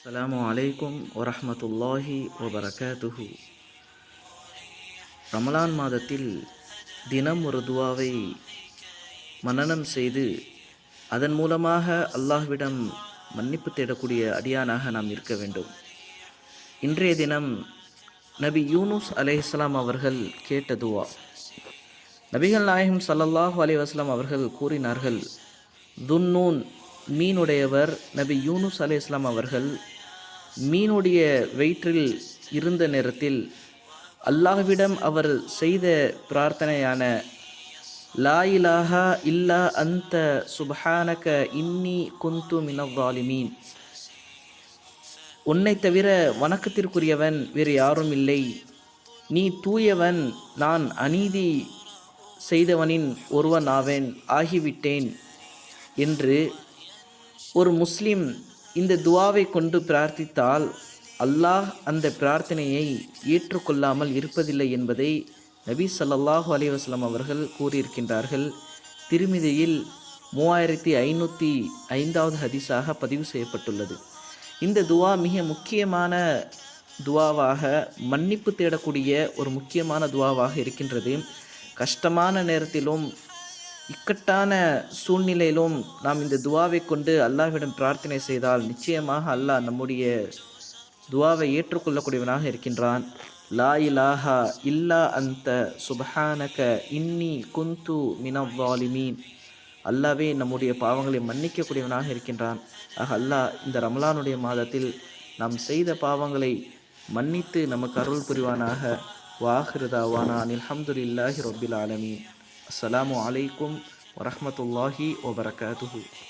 அஸ்ஸலாமு அலைக்கும் வரஹ்மத்துல்லாஹி வபரகாத்துஹு. ரமலான் மாதத்தில் தினம் ஒரு துவாவை மனனம் செய்து அதன் மூலமாக அல்லாஹ்விடம் மன்னிப்பு தேடக்கூடிய அடியானாக நாம் இருக்க வேண்டும். இன்றைய தினம் நபி யூனுஸ் அலைஹிஸ்ஸலாம் அவர்கள் கேட்ட துவா. நபிகள் நாயகம் ஸல்லல்லாஹு அலைஹி வஸல்லம் அவர்கள் கூறினார்கள், துன்னூன் மீனுடையவர் நபி யூனுஸ் அலைஹிஸ்ஸலாம் அவர்கள் மீனுடைய வயிற்றில் இருந்த நேரத்தில் அல்லாஹ்விடம் அவர் செய்த பிரார்த்தனையான லா இலாஹா இல்லா அன்த சுப்ஹானக இன்னி குந்து மினல் ஸாலிமீன், உன்னை தவிர வணக்கத்திற்குரியவன் வேறு யாரும் இல்லை, நீ தூயவன், நான் அநீதி செய்தவனின் ஒருவன் ஆவேன் ஆகிவிட்டேன் என்று ஒரு முஸ்லிம் இந்த துவாவை கொண்டு பிரார்த்தித்தால் அல்லாஹ் அந்த பிரார்த்தனையை ஏற்றுக்கொள்ளாமல் இருப்பதில்லை என்பதை நபி ஸல்லல்லாஹு அலைஹி வஸல்லம் அவர்கள் கூறியிருக்கின்றார்கள். திருமிதியில் 3505வது ஹதீஸாக பதிவு செய்யப்பட்டுள்ளது. இந்த துவா மிக முக்கியமான துவாவாக, மன்னிப்பு தேடக்கூடிய ஒரு முக்கியமான துவாவாக இருக்கின்றது. கஷ்டமான நேரத்திலும் இக்கட்டான சூழ்நிலையிலும் நாம் இந்த துவாவை கொண்டு அல்லாஹ்விடம் பிரார்த்தனை செய்தால் நிச்சயமாக அல்லாஹ் நம்முடைய துவாவை ஏற்றுக்கொள்ளக்கூடியவனாக இருக்கின்றான். லா இலாஹா இல்லா அன்த சுப்ஹானக இன்னி குந்து மினல் ஸாலிமீன், அல்லாஹ்வே நம்முடைய பாவங்களை மன்னிக்கக்கூடியவனாக இருக்கின்றான். ஆக அல்லாஹ் இந்த ரமலானுடைய மாதத்தில் நாம் செய்த பாவங்களை மன்னித்து நமக்கு அருள் புரிவானாக. வாஹிரு தாவானா அல்ஹம்துலில்லாஹி ரப்பில் ஆலமீன். அஸ்ஸலாமு அலைக்கும் வரஹ்மத்துல்லாஹி வபரகாத்துஹு.